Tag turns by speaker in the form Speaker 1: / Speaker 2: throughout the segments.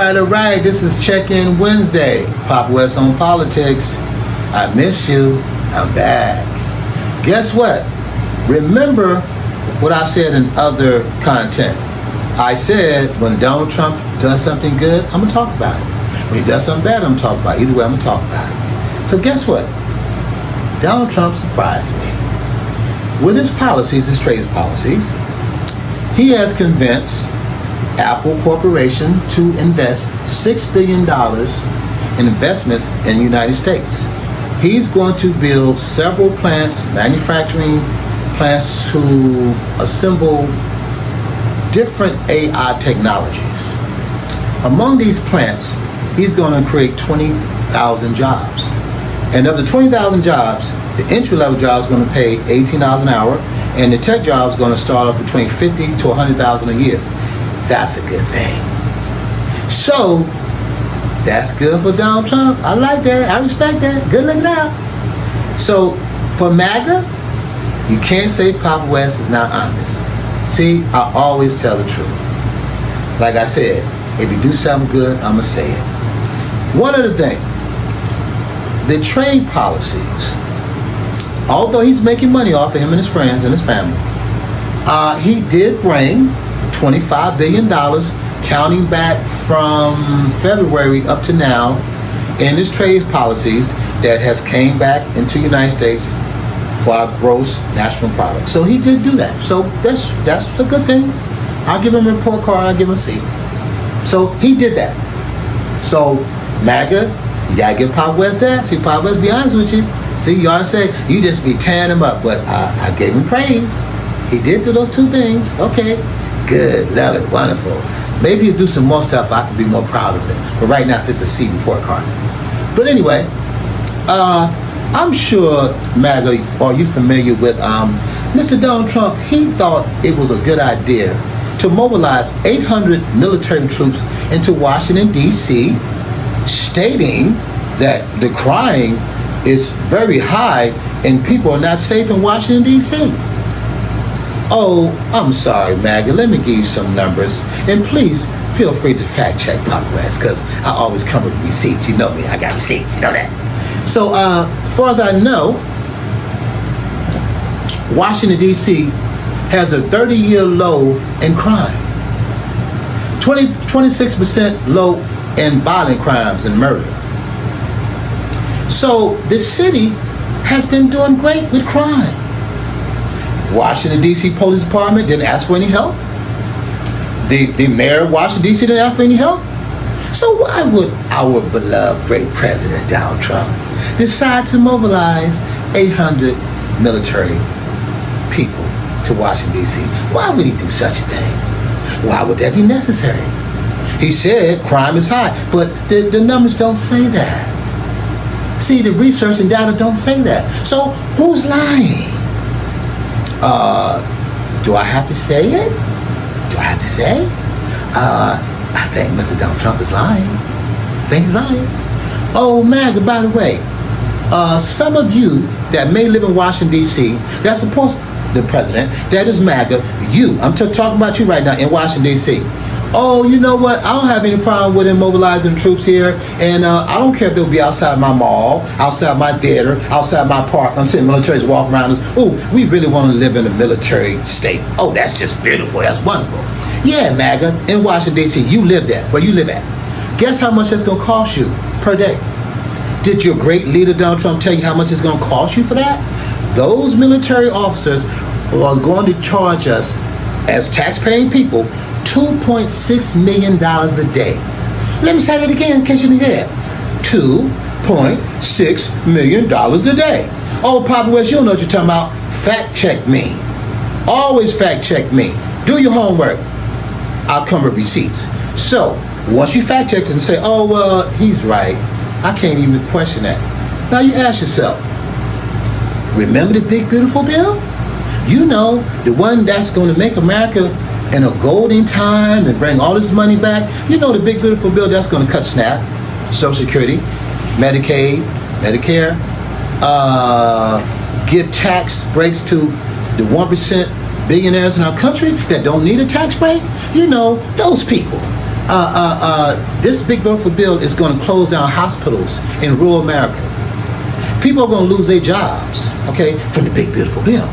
Speaker 1: All right. This is Check-In Wednesday. Pop West on Politics. I miss you. I'm back. Guess what? Remember what I said in other content. I said when Donald Trump does something good, I'm going to talk about it. When he does something bad, I'm going to talk about it. Either way, I'm going to talk about it. So guess what? Donald Trump surprised me. With his policies, his trade policies, he has convinced Apple Corporation to invest $6 billion in investments in the United States. He's going to build several plants, manufacturing plants to assemble different AI technologies. Among these plants, he's going to create 20,000 jobs. And of the 20,000 jobs, the entry-level job is going to pay $18 an hour, and the tech job is going to start off between $50,000 to $100,000 a year. That's a good thing. So, that's good for Donald Trump. I like that. I respect that. Good looking out. So, for MAGA, you can't say Pop West is not honest. See, I always tell the truth. Like I said, if you do something good, I'm going to say it. One other thing. The trade policies, although he's making money off of him and his friends and his family, he did bring $25 billion, counting back from February up to now, in his trade policies that has came back into the United States for our gross national product. So he did do that. So that's a good thing. I'll give him a report card. I'll give him a C. So he did that. So MAGA, you gotta give Pop West that. See, Pop West, be honest with you. See, you always say you just be tearing him up, but I gave him praise. He did do those two things. Okay, good, love it, wonderful. Maybe he'll do some more stuff. I can be more proud of it. But right now, it's just a C report card. But anyway, I'm sure MAGA, are you familiar with Mr. Donald Trump? He thought it was a good idea to mobilize 800 military troops into Washington, D.C., stating that the crime is very high and people are not safe in Washington, D.C. Oh, I'm sorry, MAGA. Let me give you some numbers. And please feel free to fact check Pop West, because I always come with receipts. You know me. I got receipts. You know that. So, as far as I know, Washington, D.C. has a 30-year low in crime. 26% low in violent crimes and murder. So the city has been doing great with crime. Washington, D.C. Police Department didn't ask for any help. The mayor of Washington, D.C. didn't ask for any help. So why would our beloved great president, Donald Trump, decide to mobilize 800 military people to Washington, D.C.? Why would he do such a thing? Why would that be necessary? He said crime is high, but the numbers don't say that. See, the research and data don't say that. So who's lying? Do I have to say it? Do I have to say? I think Mr. Donald Trump is lying. I think he's lying. Oh, MAGA, by the way, some of you that may live in Washington, D.C., that's supposed the president, that is MAGA, you, I'm talking about you right now in Washington, D.C. Oh, you know what? I don't have any problem with him mobilizing troops here, and I don't care if they'll be outside my mall, outside my theater, outside my park. I'm saying militaries walk around us. Oh, we really want to live in a military state. Oh, that's just beautiful. That's wonderful. Yeah, MAGA, in Washington, D.C., you live there. Where you live at. Guess how much that's going to cost you per day? Did your great leader, Donald Trump, tell you how much it's going to cost you for that? Those military officers are going to charge us, as tax-paying people, $2.6 million a day. Let me say that again in case you didn't hear that. $2.6 million a day. Oh, Papa West, you don't know what you're talking about. Fact check me. Always fact check me. Do your homework. I'll come with receipts. So, once you fact check and say, oh, well, he's right, I can't even question that. Now you ask yourself, remember the big beautiful bill? You know, the one that's going to make America in a golden time and bring all this money back. You know the big beautiful bill that's going to cut SNAP, Social Security, Medicaid, Medicare, give tax breaks to the 1% billionaires in our country that don't need a tax break. You know, those people. This big beautiful bill is going to close down hospitals in rural America. People are going to lose their jobs, okay, from the big beautiful bill.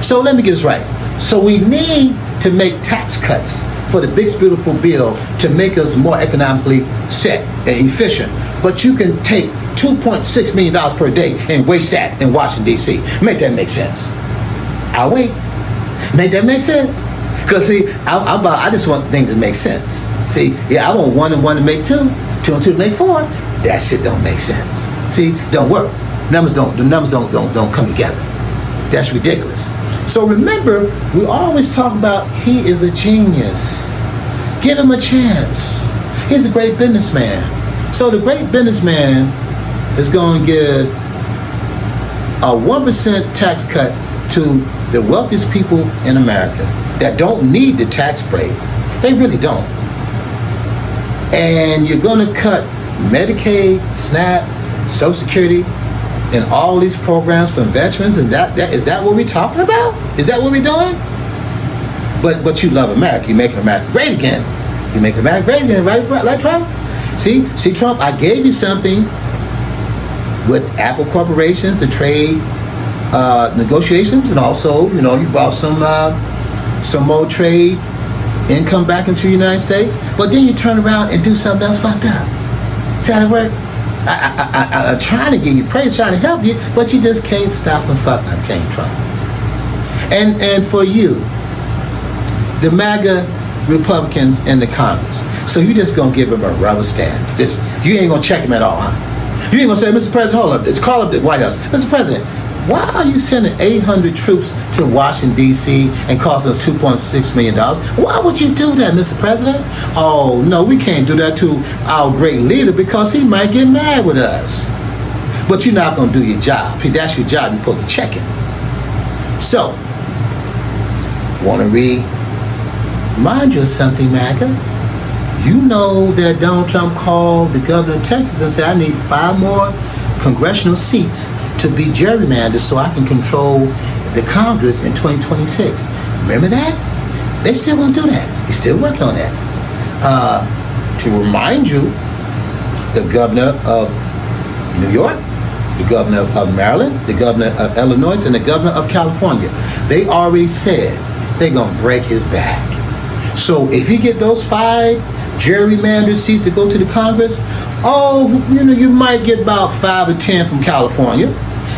Speaker 1: So let me get this right. So we need to make tax cuts for the big beautiful bill to make us more economically set and efficient. But you can take $2.6 million per day and waste that in Washington, D.C. Make that make sense. I'll wait. Make that make sense? Because see, I just want things to make sense. See, yeah, I want 1 and 1 to make 2, 2 and 2 to make 4. That shit don't make sense. See, don't work. The numbers don't come together. That's ridiculous. So remember, we always talk about he is a genius. Give him a chance. He's a great businessman. So the great businessman is going to give a 1% tax cut to the wealthiest people in America that don't need the tax break. They really don't. And you're going to cut Medicaid, SNAP, Social Security, and all these programs for veterans, and that is that what we're talking about? Is that what we're doing? But you love America. You're making America great again. You're making America great again, right? Like Trump? See, Trump, I gave you something with Apple corporations, the trade negotiations, and also, you know, you brought some more trade income back into the United States, but then you turn around and do something else fucked up. See how it works? I'm trying to give you praise, trying to help you, but you just can't stop from fucking up, can't Trump? And for you, the MAGA Republicans in the Congress, so you just gonna give him a rubber stamp. You ain't gonna check him at all, huh? You ain't gonna say, Mr. President, hold up, let's call up the White House. Mr. President, why are you sending 800 troops to Washington, D.C. and costing us $2.6 million? Why would you do that, Mr. President? Oh, no, we can't do that to our great leader because he might get mad with us. But you're not going to do your job. That's your job. You're supposed to check it. So, want to remind you of something, MAGA? You know that Donald Trump called the governor of Texas and said, I need 5 more congressional seats to be gerrymandered so I can control the Congress in 2026. Remember that? They still won't do that. They're still working on that. To remind you, the governor of New York, the governor of Maryland, the governor of Illinois, and the governor of California, they already said they're going to break his back. So if you get those 5 gerrymandered seats to go to the Congress, oh, you know, you might get about 5 or 10 from California,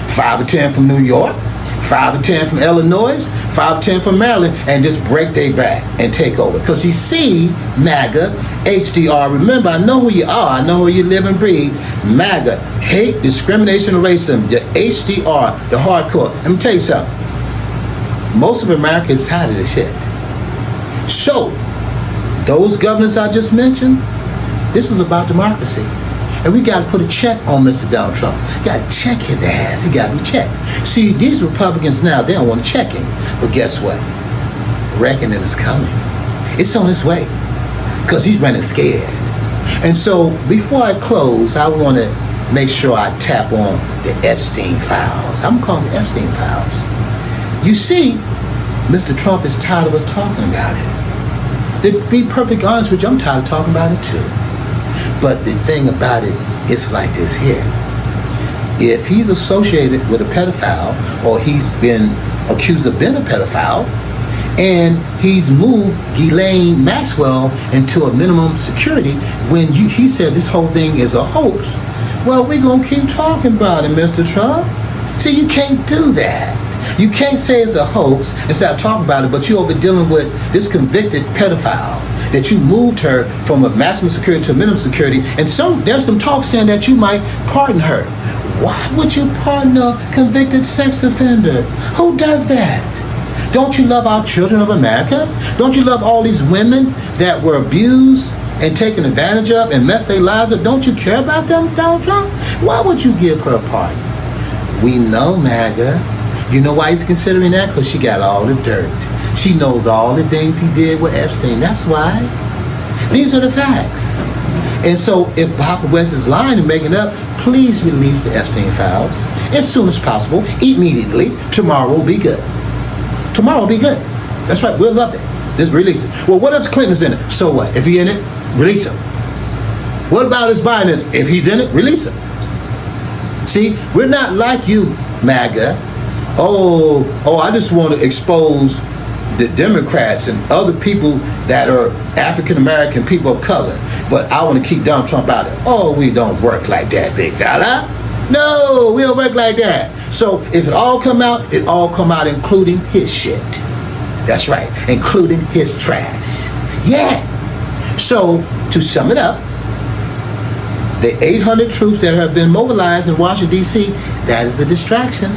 Speaker 1: 5 or 10 from New York, 5 or 10 from Illinois, 5 or 10 from Maryland, and just break their back and take over. Because you see, MAGA, HDR, remember, I know who you are, I know who you live and breathe. MAGA, hate, discrimination, and racism, the HDR, the hardcore. Let me tell you something. Most of America is tired of this shit. So, those governors I just mentioned, this is about democracy. And we got to put a check on Mr. Donald Trump. Got to check his ass. He got to be checked. See, these Republicans now, they don't want to check him. But guess what? Reckoning is coming. It's on its way. Because he's running scared. And so, before I close, I want to make sure I tap on the Epstein files. I'm calling them Epstein files. You see, Mr. Trump is tired of us talking about it. To be perfectly honest with you, I'm tired of talking about it too. But the thing about it, it's like this here. If he's associated with a pedophile, or he's been accused of being a pedophile, and he's moved Ghislaine Maxwell into a minimum security when he said this whole thing is a hoax, well, we're going to keep talking about it, Mr. Trump. See, you can't do that. You can't say it's a hoax and stop talking about it, but you're over dealing with this convicted pedophile that you moved her from a maximum security to a minimum security, and there's some talk saying that you might pardon her. Why would you pardon a convicted sex offender? Who does that? Don't you love our children of America? Don't you love all these women that were abused and taken advantage of and messed their lives up? Don't you care about them, Donald Trump? Why would you give her a pardon? We know, MAGA. You know why he's considering that? Because she got all the dirt. She knows all the things he did with Epstein. That's why. These are the facts. And so if Papa West is lying and making up, please release the Epstein files as soon as possible, immediately. Tomorrow will be good. Tomorrow will be good. That's right. We'll love it. Just release it. Well, what if Clinton's in it? So what? If he's in it, release him. What about his Biden? If he's in it, release him. See, we're not like you, MAGA. Oh, I just want to expose the Democrats and other people that are African American people of color, but I want to keep Donald Trump out of it. Oh, we don't work like that, big fella. No, we don't work like that. So if it all come out, it all come out, including his shit. That's right, including his trash. Yeah. So to sum it up, the 800 troops that have been mobilized in Washington, D.C., that is the distraction.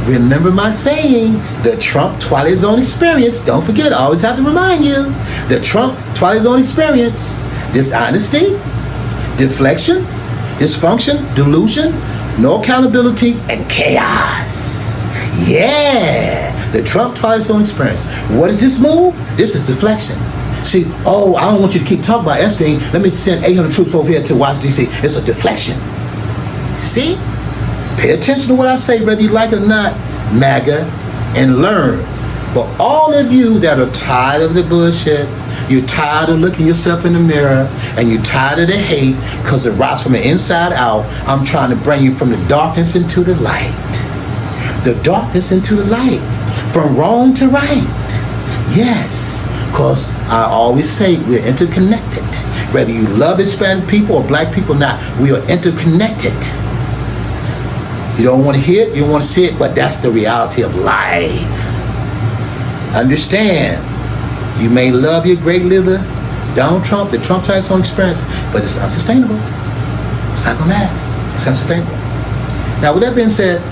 Speaker 1: Remember my saying, the Trump Twilight Zone experience. Don't forget, I always have to remind you. The Trump Twilight Zone experience. Dishonesty, deflection, dysfunction, delusion, no accountability, and chaos. Yeah, the Trump Twilight Zone experience. What is this move? This is deflection. See, I don't want you to keep talking about Epstein. Let me send 800 troops over here to Washington, D.C. It's a deflection. See? Pay attention to what I say, whether you like it or not, MAGA, and learn. But all of you that are tired of the bullshit, you're tired of looking yourself in the mirror, and you're tired of the hate because it rots from the inside out, I'm trying to bring you from the darkness into the light. The darkness into the light. From wrong to right. Yes. Because I always say we're interconnected. Whether you love Hispanic people or black people or not, we are interconnected. You don't want to hear it, you don't want to see it, but that's the reality of life. Understand, you may love your great leader, Donald Trump, the Trump Twilight Zone experience, but it's unsustainable. It's not going to last. It's unsustainable. Now, with that being said,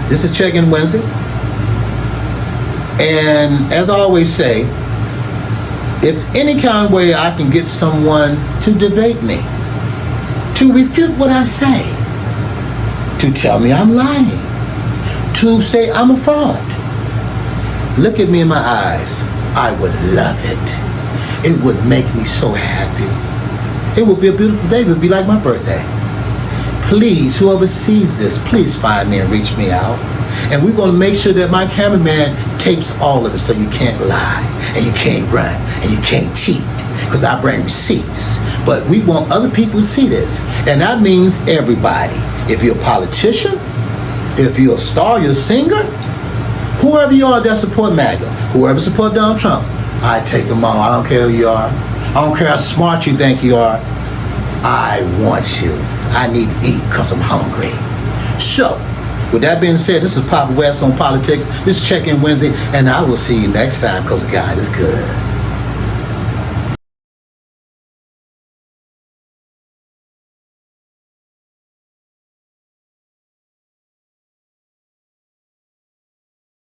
Speaker 1: this is Check-In Wednesday. And as I always say, if any kind of way I can get someone to debate me, to refute what I say, to tell me I'm lying, to say I'm a fraud, look at me in my eyes. I would love it. It would make me so happy. It would be a beautiful day. It would be like my birthday. Please, whoever sees this, please find me and reach me out. And we're going to make sure that my cameraman tapes all of it so you can't lie, and you can't run, and you can't cheat, because I bring receipts. But we want other people to see this, and that means everybody. If you're a politician, if you're a star, you're a singer, whoever you are that support MAGA, whoever support Donald Trump, I take them all. I don't care who you are. I don't care how smart you think you are. I want you. I need to eat because I'm hungry. So, with that being said, this is Papa West on Politics. This is Check-In Wednesday, and I will see you next time because God is good.